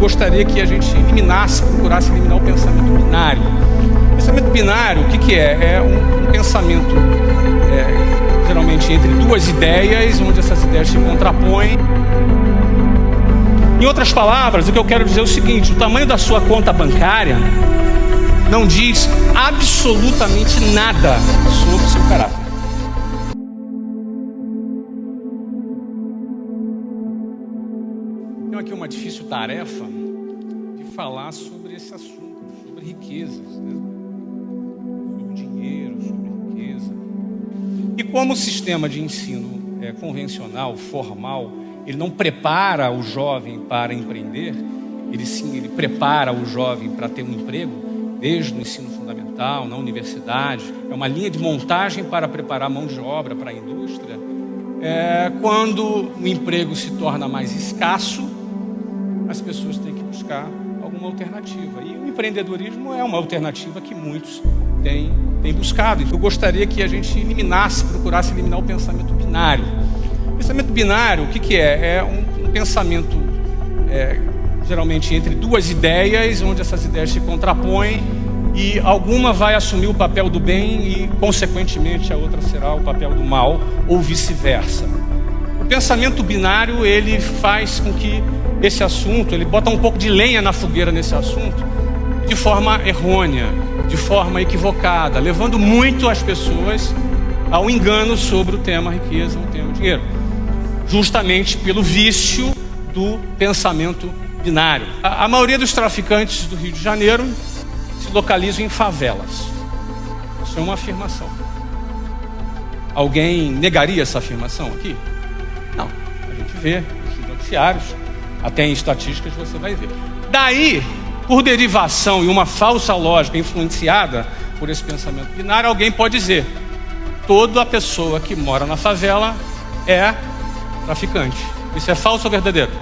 gostaria que a gente procurasse eliminar o pensamento binário. O pensamento binário, o que é? É um pensamento, geralmente, entre duas ideias, onde essas ideias se contrapõem. Em outras palavras, o que eu quero dizer é o seguinte: o tamanho da sua conta bancária não diz absolutamente nada sobre o seu caráter. Tenho aqui uma difícil tarefa de falar sobre esse assunto, sobre riquezas, né? Sobre dinheiro, sobre riqueza. E como o sistema de ensino convencional, formal, ele não prepara o jovem para empreender, ele prepara o jovem para ter um emprego, desde o ensino fundamental, na universidade. É uma linha de montagem para preparar a mão de obra para a indústria. Quando o emprego se torna mais escasso, as pessoas têm que buscar alguma alternativa. E o empreendedorismo é uma alternativa que muitos têm buscado. Então, eu gostaria que a gente procurasse eliminar o pensamento binário. O pensamento binário, o que é? É um pensamento, geralmente, entre duas ideias, onde essas ideias se contrapõem e alguma vai assumir o papel do bem e, consequentemente, a outra será o papel do mal, ou vice-versa. O pensamento binário, ele faz com que esse assunto, ele bota um pouco de lenha na fogueira nesse assunto, de forma errônea, de forma equivocada, levando muito as pessoas ao engano sobre o tema riqueza, o tema dinheiro, justamente pelo vício do pensamento binário. A maioria dos traficantes do Rio de Janeiro se localizam em favelas. Isso é uma afirmação. Alguém negaria essa afirmação aqui? Não. A gente vê nos noticiários, até em estatísticas você vai ver. Daí, por derivação e uma falsa lógica influenciada por esse pensamento binário, alguém pode dizer: toda pessoa que mora na favela é traficante. Isso é falso ou verdadeiro?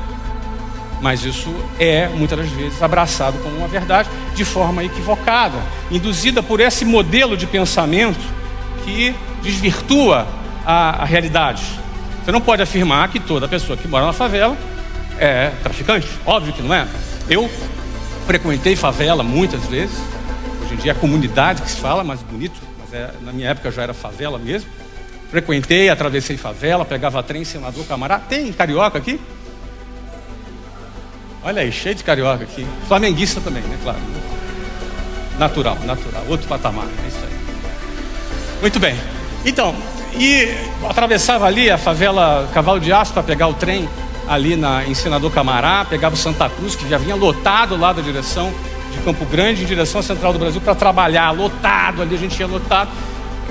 Mas isso é, muitas das vezes, abraçado como uma verdade de forma equivocada, induzida por esse modelo de pensamento que desvirtua a realidade. Você não pode afirmar que toda pessoa que mora na favela é traficante. Óbvio que não é. Eu frequentei favela muitas vezes. Hoje em dia é comunidade que se fala, mais bonito, mas na minha época já era favela mesmo. Frequentei, atravessei favela, pegava trem, Senador Camará. Tem carioca aqui? Olha aí, cheio de carioca aqui. Flamenguista também, né? Claro. Natural. Outro patamar, é isso aí. Muito bem. Então, e atravessava ali a favela Cavalo de Aço para pegar o trem ali em Senador Camará, pegava o Santa Cruz, que já vinha lotado lá da direção de Campo Grande, em direção à Central do Brasil, para trabalhar, lotado, ali a gente ia lotado.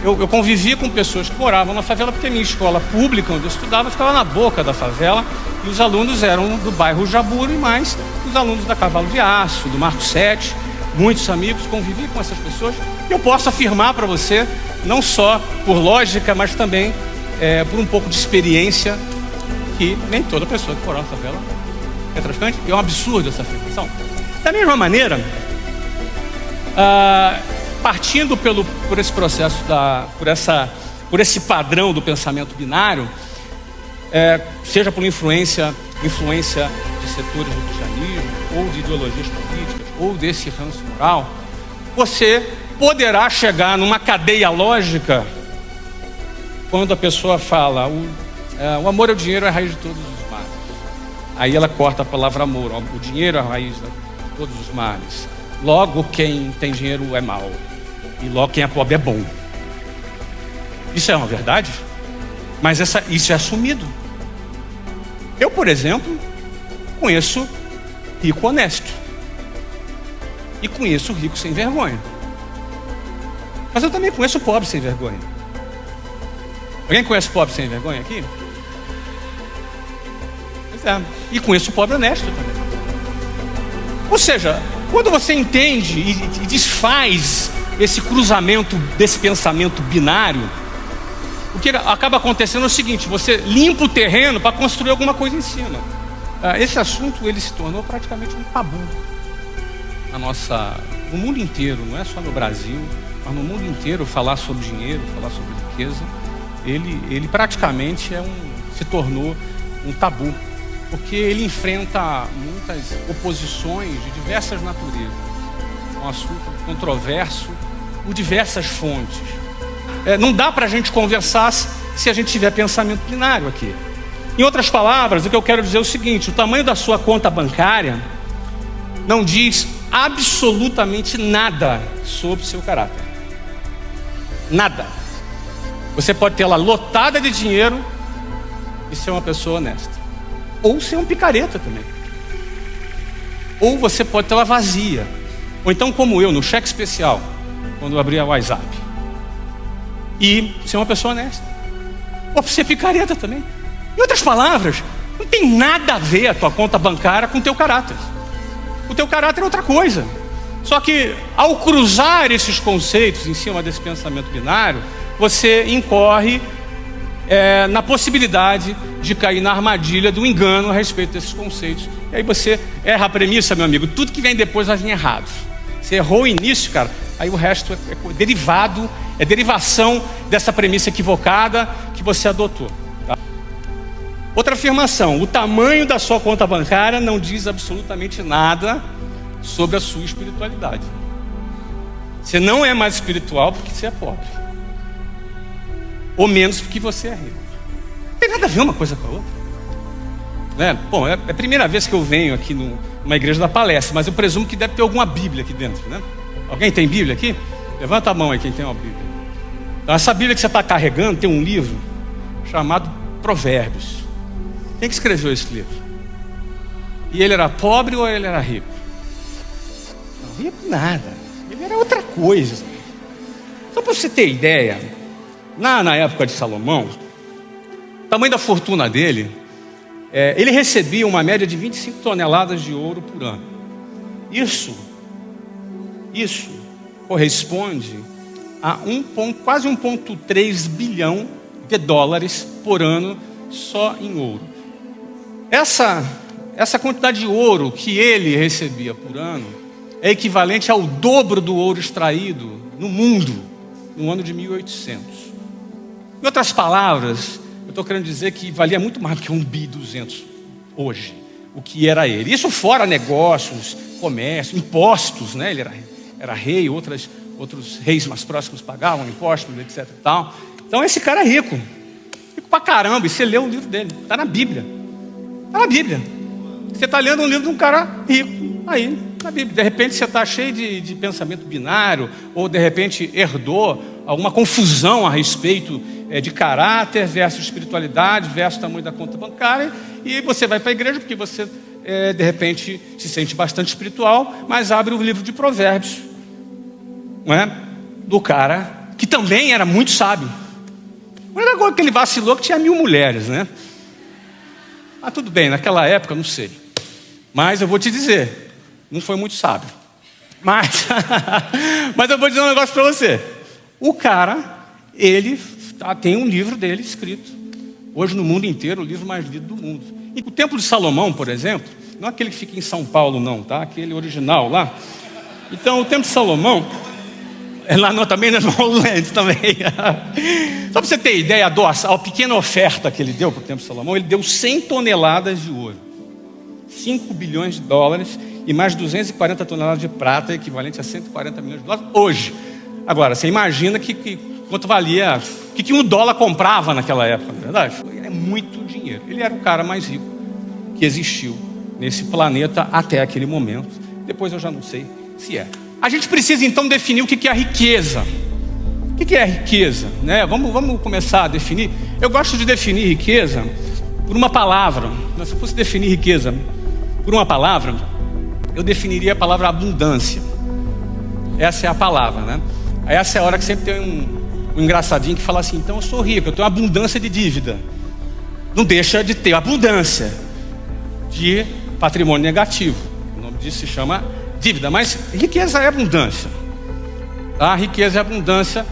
Eu convivi com pessoas que moravam na favela, porque a minha escola pública, onde eu estudava, ficava na boca da favela, e os alunos eram do bairro Jaburu, e mais os alunos da Cavalo de Aço, do Marco 7, muitos amigos, convivi com essas pessoas. E eu posso afirmar para você, não só por lógica, mas também por um pouco de experiência, que nem toda pessoa que mora na favela é traficante. É um absurdo essa afirmação. Da mesma maneira, partindo por esse processo, por esse padrão do pensamento binário, seja por influência de setores do cristianismo, ou de ideologias políticas, ou desse ranço moral, você poderá chegar numa cadeia lógica quando a pessoa fala: o amor é o dinheiro, é a raiz de todos os males. Aí ela corta a palavra amor. O dinheiro é a raiz de todos os males. Logo, quem tem dinheiro é mau. E logo, quem é pobre é bom. Isso é uma verdade? Mas isso é assumido. Eu, por exemplo, conheço rico honesto. E conheço rico sem vergonha. Mas eu também conheço pobre sem vergonha. Alguém conhece pobre sem vergonha aqui? Pois é. E conheço pobre honesto também. Ou seja, quando você entende e desfaz esse cruzamento desse pensamento binário, o que acaba acontecendo é o seguinte: você limpa o terreno para construir alguma coisa em cima. Esse assunto, ele se tornou praticamente um tabu no mundo inteiro, não é só no Brasil, mas no mundo inteiro. Falar sobre dinheiro, falar sobre riqueza, ele praticamente se tornou um tabu. porque ele enfrenta muitas oposições de diversas naturezas. É um assunto controverso por diversas fontes. Não dá para a gente conversar se a gente tiver pensamento binário aqui. Em outras palavras, o que eu quero dizer é o seguinte: o tamanho da sua conta bancária não diz absolutamente nada sobre seu caráter. Nada. Você pode ter ela lotada de dinheiro e ser uma pessoa honesta, ou ser um picareta também. Ou você pode ter ela vazia, ou então como eu, no cheque especial, quando eu abri a WhatsApp, e ser uma pessoa honesta, ou ser picareta também. Em outras palavras, não tem nada a ver a tua conta bancária com o teu caráter. O teu caráter é outra coisa. Só que ao cruzar esses conceitos em cima desse pensamento binário, você incorre na possibilidade de cair na armadilha do engano a respeito desses conceitos. E aí você erra a premissa, meu amigo. Tudo que vem depois vai vir errado. Você errou o início, cara, aí o resto é derivado, é derivação dessa premissa equivocada que você adotou. Tá? Outra afirmação: o tamanho da sua conta bancária não diz absolutamente nada sobre a sua espiritualidade. Você não é mais espiritual porque você é pobre, ou menos porque você é rico. Não tem nada a ver uma coisa com a outra. Bom, é a primeira vez que eu venho aqui numa igreja da palestra, mas eu presumo que deve ter alguma Bíblia aqui dentro, né? Alguém tem Bíblia aqui? Levanta a mão aí quem tem uma Bíblia. Então, essa Bíblia que você está carregando tem um livro chamado Provérbios. Quem que escreveu esse livro? E ele era pobre ou ele era rico? Não, rico nada. Ele era outra coisa. Só para você ter ideia, na época de Salomão, o tamanho da fortuna dele, ele recebia uma média de 25 toneladas de ouro por ano. Isso corresponde a quase 1,3 bilhão de dólares por ano só em ouro. Essa quantidade de ouro que ele recebia por ano é equivalente ao dobro do ouro extraído no mundo no ano de 1800. Em outras palavras, eu estou querendo dizer que valia muito mais do que 1.200 hoje, o que era ele. Isso fora negócios, comércio, impostos, né? Ele era rei, outros reis mais próximos pagavam impostos, etc. e tal. Então esse cara é rico. Rico pra caramba. E você lê o livro dele, está na Bíblia. Está na Bíblia. Você está lendo um livro de um cara rico, aí, na Bíblia. De repente você está cheio de pensamento binário, ou de repente herdou alguma confusão a respeito de caráter versus espiritualidade, versus tamanho da conta bancária, e você vai para a igreja porque você, de repente, se sente bastante espiritual, mas abre o livro de Provérbios, não é? Do cara que também era muito sábio. Não era agora que ele vacilou que tinha 1000 mulheres, né? Ah, tudo bem, naquela época, não sei. Mas eu vou te dizer, não foi muito sábio. Mas eu vou dizer um negócio para você. O cara, ele tem um livro dele escrito. Hoje no mundo inteiro, o livro mais lido do mundo. E o Templo de Salomão, por exemplo, não aquele que fica em São Paulo não, tá? Aquele original lá. Então o Templo de Salomão, também na Holland também. Só para você ter ideia, a pequena oferta que ele deu para o Templo de Salomão, ele deu 100 toneladas de ouro, 5 bilhões de dólares e mais 240 toneladas de prata, equivalente a 140 milhões de dólares hoje. Agora, você imagina quanto valia, o que um dólar comprava naquela época, não é verdade? É muito dinheiro. Ele era o cara mais rico que existiu nesse planeta até aquele momento. Depois eu já não sei se é. A gente precisa então definir o que é a riqueza. O que é a riqueza? Né? Vamos começar a definir. Eu gosto de definir riqueza por uma palavra. Se eu fosse definir riqueza por uma palavra, eu definiria a palavra abundância. Essa é a palavra, né? Aí essa é a hora que sempre tem um engraçadinho que fala assim: então eu sou rico, eu tenho abundância de dívida. Não deixa de ter abundância de patrimônio negativo. O nome disso se chama dívida. Mas riqueza é abundância. Tá? Riqueza é abundância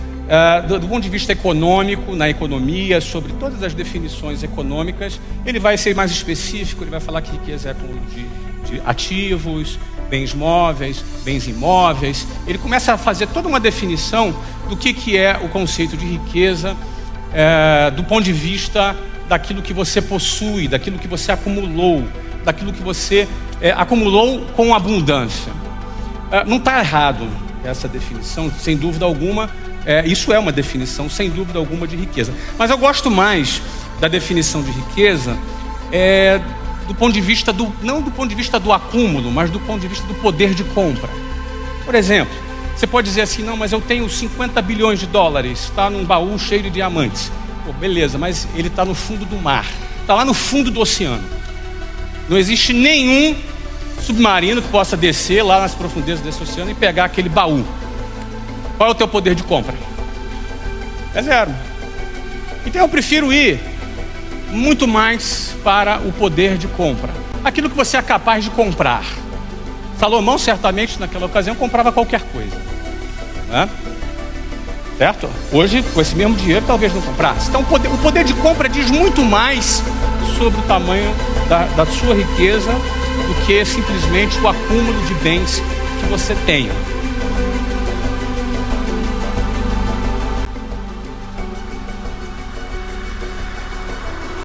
do ponto de vista econômico, na economia, sobre todas as definições econômicas. Ele vai ser mais específico, ele vai falar que riqueza é acúmulo de ativos, bens móveis, bens imóveis. Ele começa a fazer toda uma definição do que é o conceito de riqueza do ponto de vista daquilo que você possui, daquilo que você acumulou, daquilo que você acumulou com abundância. Não está errado essa definição, sem dúvida alguma. Isso é uma definição, sem dúvida alguma, de riqueza. Mas eu gosto mais da definição de riqueza do ponto de vista não do ponto de vista do acúmulo, mas do ponto de vista do poder de compra. Por exemplo, você pode dizer assim: não, mas eu tenho 50 bilhões de dólares, está num baú cheio de diamantes. Pô, beleza, mas ele está no fundo do mar, está lá no fundo do oceano. Não existe nenhum submarino que possa descer lá nas profundezas desse oceano e pegar aquele baú. Qual é o teu poder de compra? É zero. Então eu prefiro ir muito mais para o poder de compra, aquilo que você é capaz de comprar. Salomão certamente naquela ocasião comprava qualquer coisa, né? Certo? Hoje, com esse mesmo dinheiro, talvez não comprasse. Então o poder de compra diz muito mais sobre o tamanho da sua riqueza do que simplesmente o acúmulo de bens que você tenha.